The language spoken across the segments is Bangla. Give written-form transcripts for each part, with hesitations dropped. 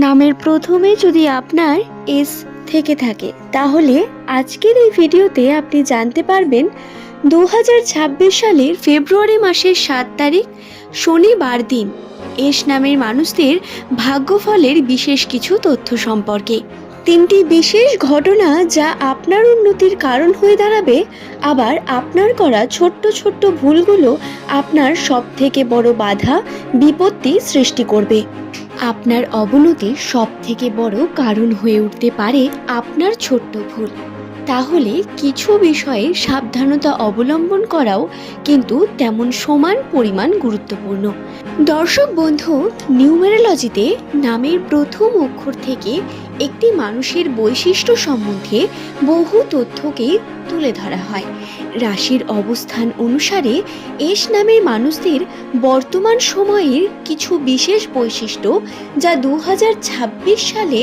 নামের প্রথমে যদি আপনার এস থেকে থাকে তাহলে আজকের এই ভিডিওতে আপনি জানতে পারবেন 2026 সালের ফেব্রুয়ারি মাসের 7 তারিখ শনিবার দিন এস নামের মানুষদের ভাগ্যফলের বিশেষ কিছু তথ্য সম্পর্কে। তিনটি বিশেষ ঘটনা যা আপনার উন্নতির কারণ হয়ে দাঁড়াবে, আবার আপনার করা ছোট্ট ছোট্ট ভুলগুলো আপনার সবথেকে বড় বাধা বিপত্তি সৃষ্টি করবে। আপনার অবনতির সবথেকে বড় কারণ হয়ে উঠতে পারে আপনার ছোট্ট ভুল। তাহলে কিছু বিষয়ে সাবধানতা অবলম্বন করাও কিন্তু তেমন সমান পরিমাণ গুরুত্বপূর্ণ। দর্শক বন্ধু, নিউমেরোলজিতে নামের প্রথম অক্ষর থেকে একটি মানুষের বৈশিষ্ট্য সম্বন্ধে বহু তথ্যকে তুলে ধরা হয়। রাশির অবস্থান অনুসারে এস নামের মানুষদের বর্তমান সময়ের কিছু বিশেষ বৈশিষ্ট্য যা 2026 সালে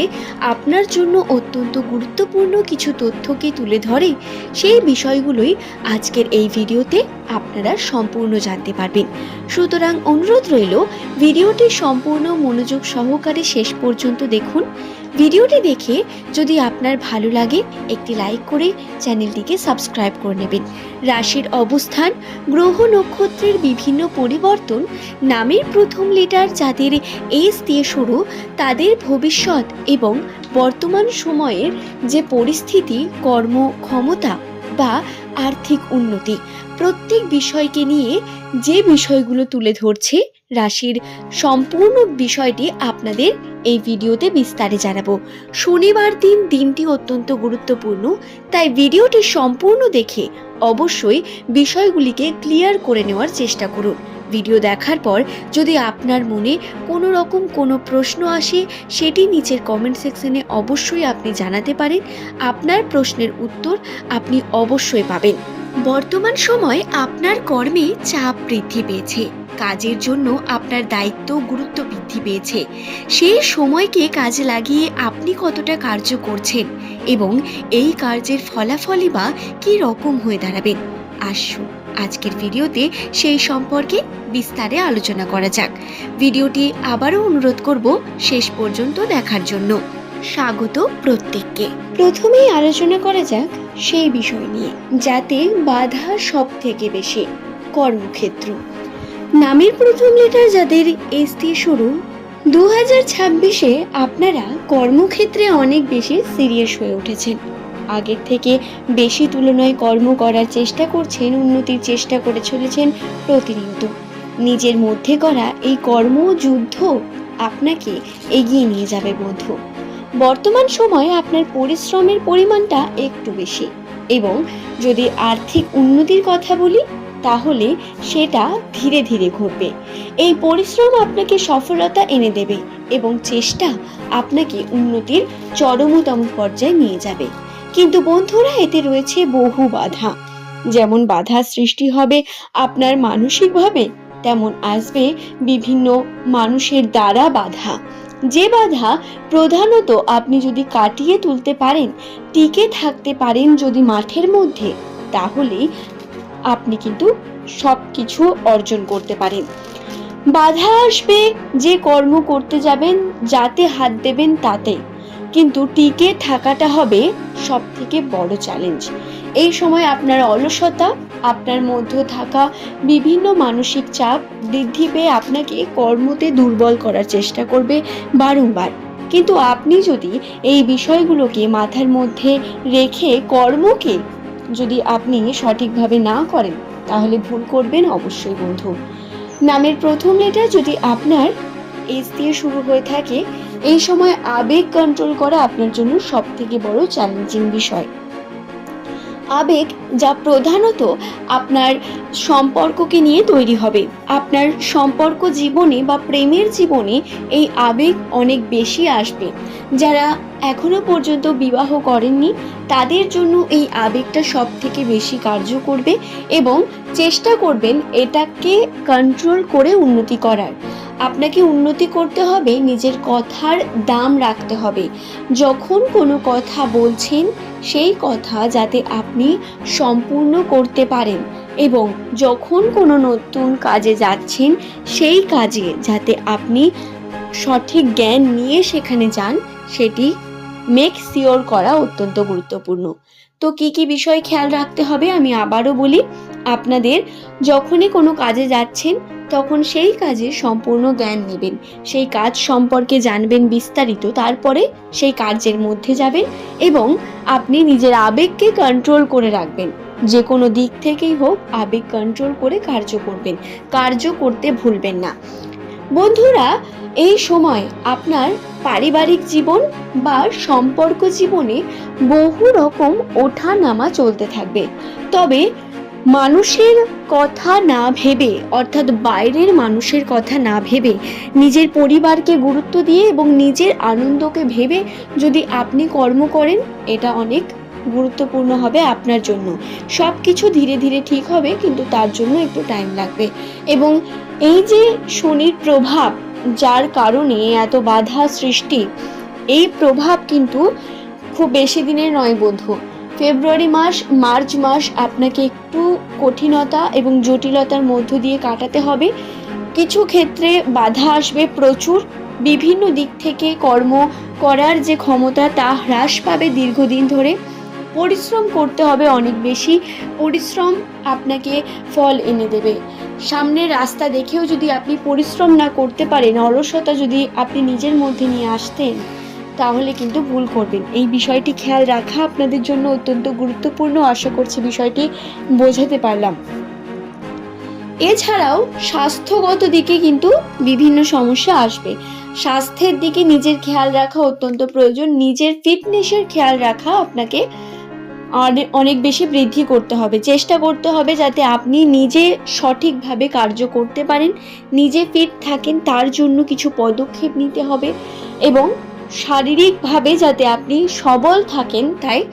আপনার জন্য অত্যন্ত গুরুত্বপূর্ণ কিছু তথ্যকে তুলে ধরে, সেই বিষয়গুলোই আজকের এই ভিডিওতে আপনারা সম্পূর্ণ জানতে পারবেন। সুতরাং অনুরোধ রইল, ভিডিওটি সম্পূর্ণ মনোযোগ সহকারে শেষ পর্যন্ত দেখুন। ভিডিওটি দেখে যদি আপনার ভালো লাগে একটি লাইক করে চ্যানেলটিকে সাবস্ক্রাইব করে নেবেন। রাশির অবস্থান, গ্রহ নক্ষত্রের বিভিন্ন পরিবর্তন, নামের প্রথম লেটার যাদের এস দিয়ে শুরু তাদের ভবিষ্যৎ এবং বর্তমান সময়ের যে পরিস্থিতি, কর্মক্ষমতা বা আর্থিক উন্নতি, প্রত্যেক বিষয়কে নিয়ে যে বিষয়গুলো তুলে ধরছে রাশির সম্পূর্ণ বিষয়টি আপনাদের এই ভিডিওতে বিস্তারে জানাবো। শনিবার দিনটি অত্যন্ত গুরুত্বপূর্ণ, তাই ভিডিওটি সম্পূর্ণ দেখে অবশ্যই বিষয়গুলিকে ক্লিয়ার করে নেওয়ার চেষ্টা করুন। ভিডিও দেখার পর যদি আপনার মনে কোনো রকম কোনো প্রশ্ন আসে, সেটি নিচের কমেন্ট সেকশনে অবশ্যই আপনি জানাতে পারেন। আপনার প্রশ্নের উত্তর আপনি অবশ্যই পাবেন। বর্তমান সময় আপনার কর্মে চাপ বৃদ্ধি পেয়েছে, কাজের জন্য আপনার দায়িত্ব গুরুত্ব বৃদ্ধি পেয়েছে। সেই সময়কে কাজে লাগিয়ে আপনি কতটা কার্য করছেন এবং এই কার্যের ফলাফলই বা কী রকম হয়ে দাঁড়াবেন, আসুন আজকের ভিডিওতে সেই সম্পর্কে বিস্তারে আলোচনা করা যাক। ভিডিওটি আবারও অনুরোধ করব শেষ পর্যন্ত দেখার জন্য। স্বাগত প্রত্যেককে। প্রথমেই আলোচনা করা যাক সেই বিষয় নিয়ে যাতে বাধা সব থেকে বেশি, কর্মক্ষেত্র। নামের প্রথম লেটার যাদের এস দিয়ে শুরু, 2026-এ আপনারা কর্মক্ষেত্রে অনেক বেশি সিরিয়াস হয়ে উঠেছেন। আগের থেকে বেশি তুলনায় কর্ম করার চেষ্টা করছেন, উন্নতির চেষ্টা করে চলেছেন প্রতিনিয়ত। নিজের মধ্যে করা এই কর্মযুদ্ধ আপনাকে এগিয়ে নিয়ে যাবে বন্ধু। বর্তমান সময়ে আপনার পরিশ্রমের পরিমাণটা একটু বেশি, এবং যদি আর্থিক উন্নতির কথা বলি তাহলে সেটা ধীরে ধীরে ঘটবে। এই পরিশ্রম আপনাকে সফলতা এনে দেবে এবং চেষ্টা আপনাকে উন্নতির চরমতম পর্যায়ে নিয়ে যাবে। কিন্তু বন্ধুরা, এতে রয়েছে বহু বাধা। যেমন বাধা সৃষ্টি হবে আপনার মানসিকভাবে, তেমন আসবে বিভিন্ন মানুষের দ্বারা বাধা। যে বাধা প্রধানত আপনি যদি কাটিয়ে তুলতে পারেন, টিকে থাকতে পারেন যদি মাঠের মধ্যে, তাহলে আপনি কিন্তু সবকিছু অর্জন করতে পারেন। বাধা আসবে যে কর্ম করতে যাবেন, যাতে হাত দেবেন তাতে, কিন্তু টিকে থাকাটা হবে সব থেকে বড় চ্যালেঞ্জ। এই সময় আপনার অলসতা, আপনার মধ্যে থাকা বিভিন্ন মানসিক চাপ বৃদ্ধি পেয়ে আপনাকে কর্মতে দুর্বল করার চেষ্টা করবে বারংবার। কিন্তু আপনি যদি এই বিষয়গুলোকে মাথার মধ্যে রেখে কর্মকে যদি আপনি সঠিকভাবে না করেন, তাহলে ভুল করবেন অবশ্যই বন্ধু। নামের প্রথম লেটার যদি আপনার এস দিয়ে শুরু হয়ে থাকে, এই সময় আবেগ কন্ট্রোল করা আপনার জন্য সব থেকে বড় চ্যালেঞ্জিং বিষয়। আবেগ যা প্রধানত আপনার সম্পর্ককে নিয়ে তৈরি হবে। আপনার সম্পর্ক জীবনে বা প্রেমের জীবনে এই আবেগ অনেক বেশি আসবে। যারা এখনো পর্যন্ত বিবাহ করেননি তাদের জন্য এই আবেগটা সব থেকে বেশি কার্য করবে, এবং চেষ্টা করবেন এটাকে কন্ট্রোল করে উন্নতি করার। আপনাকে উন্নতি করতে হবে, নিজের কথার দাম রাখতে হবে। যখন কোনো কথা বলছেন সেই কথা যাতে আপনি সম্পূর্ণ করতে পারেন, এবং যখন কোনো নতুন কাজে যাচ্ছেন সেই কাজে যাতে আপনি সঠিক জ্ঞান নিয়ে সেখানে যান, সেটি মেক শিওর করা অত্যন্ত গুরুত্বপূর্ণ। তো কি কি বিষয় খেয়াল রাখতে হবে আমি আবারও বলি। আপনাদের যখনই কোনো কাজে যাচ্ছেন তখন সেই কাজে সম্পূর্ণ জ্ঞান নেবেন, সেই কাজ সম্পর্কে জানবেন বিস্তারিত, তারপরে সেই কার্যের মধ্যে যাবেন এবং আপনি নিজের আবেগকে কন্ট্রোল করে রাখবেন। যে কোনো দিক থেকেই হোক আবেগ কন্ট্রোল করে কার্য করবেন, কার্য করতে ভুলবেন না। বন্ধুরা, এই সময় আপনার পারিবারিক জীবন বা সম্পর্ক জীবনে বহু রকম ওঠা নামা চলতে থাকবে। তবে মানুষের কথা না ভেবে, অর্থাৎ বাইরের মানুষের কথা না ভেবে, নিজের পরিবারকে গুরুত্ব দিয়ে এবং নিজের আনন্দকে ভেবে যদি আপনি কর্ম করেন, এটা অনেক গুরুত্বপূর্ণ হবে আপনার জন্য। সব কিছু ধীরে ধীরে ঠিক হবে, কিন্তু তার জন্য একটু টাইম লাগবে। এবং এই যে শনির প্রভাব, যার কারণে এত বাধা সৃষ্টি, এই প্রভাব কিন্তু খুব বেশি দিনের নয় বন্ধু। ফেব্রুয়ারি মাস, মার্চ মাস আপনাকে একটু কঠিনতা এবং জটিলতার মধ্য দিয়ে কাটাতে হবে। কিছু ক্ষেত্রে বাধা আসবে প্রচুর, বিভিন্ন দিক থেকে কর্ম করার যে ক্ষমতা তা হ্রাস পাবে দীর্ঘদিন ধরে। পরিশ্রম করতে হবে, অনেক বেশি পরিশ্রম আপনাকে ফল এনে দেবে। সামনের রাস্তা দেখেও যদি আপনি পরিশ্রম না করতে পারেন, অলসতা যদি আপনি নিজের মধ্যে নিয়ে আসতেন, তাহলে কিন্তু ভুল করবেন। এই বিষয়টি খেয়াল রাখা আপনাদের জন্য অত্যন্ত গুরুত্বপূর্ণ। আশা করছি বিষয়টি বোঝাতে পারলাম। এছাড়াও স্বাস্থ্যগত দিকে কিন্তু বিভিন্ন সমস্যা আসবে। স্বাস্থ্যের দিকে নিজের খেয়াল রাখা অত্যন্ত প্রয়োজন। নিজের ফিটনেসের খেয়াল রাখা আপনাকে অনেক বেশি বৃদ্ধি করতে হবে, চেষ্টা করতে হবে যাতে আপনি নিজে সঠিকভাবে কার্য করতে পারেন, নিজে ফিট থাকেন, তার জন্য কিছু পদক্ষেপ নিতে হবে। এবং শারীরিকভাবে যাতে আপনি সবল থাকেন, তাই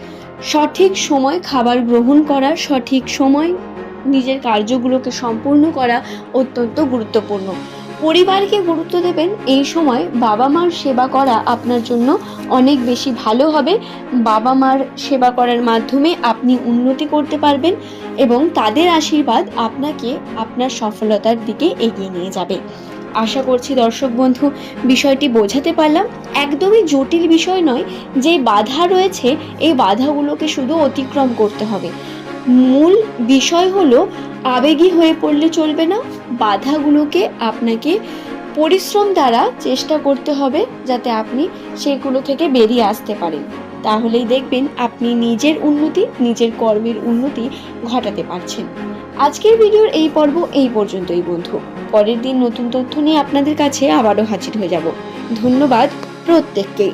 সঠিক সময় খাবার গ্রহণ করা, সঠিক সময় নিজের কার্যগুলোকে সম্পূর্ণ করা অত্যন্ত গুরুত্বপূর্ণ। পরিবারকে গুরুত্ব দেবেন। এই সময় বাবা মার সেবা করা আপনার জন্য অনেক বেশি ভালো হবে। বাবা মার সেবা করার মাধ্যমে আপনি উন্নতি করতে পারবেন এবং তাদের আশীর্বাদ আপনাকে আপনার সফলতার দিকে এগিয়ে নিয়ে যাবে। আশা করছি দর্শক বন্ধু বিষয়টি বোঝাতে পারলাম। একদমই জটিল বিষয় নয়। যে বাধা রয়েছে এই বাধাগুলোকে শুধু অতিক্রম করতে হবে। মূল বিষয় হলো আবেগী হয়ে পড়লে চলবে না। বাধাগুলোকে আপনাকে পরিশ্রম দ্বারা চেষ্টা করতে হবে যাতে আপনি সেগুলো থেকে বেরিয়ে আসতে পারেন। তাহলেই দেখবেন আপনি নিজের উন্নতি, নিজের কর্মের উন্নতি ঘটাতে পারছেন। আজকের ভিডিওর এই পর্ব এই পর্যন্তই বন্ধু। পরের দিন নতুন তথ্য নিয়ে আপনাদের কাছে আবারও হাজির হয়ে যাব। ধন্যবাদ প্রত্যেককেই।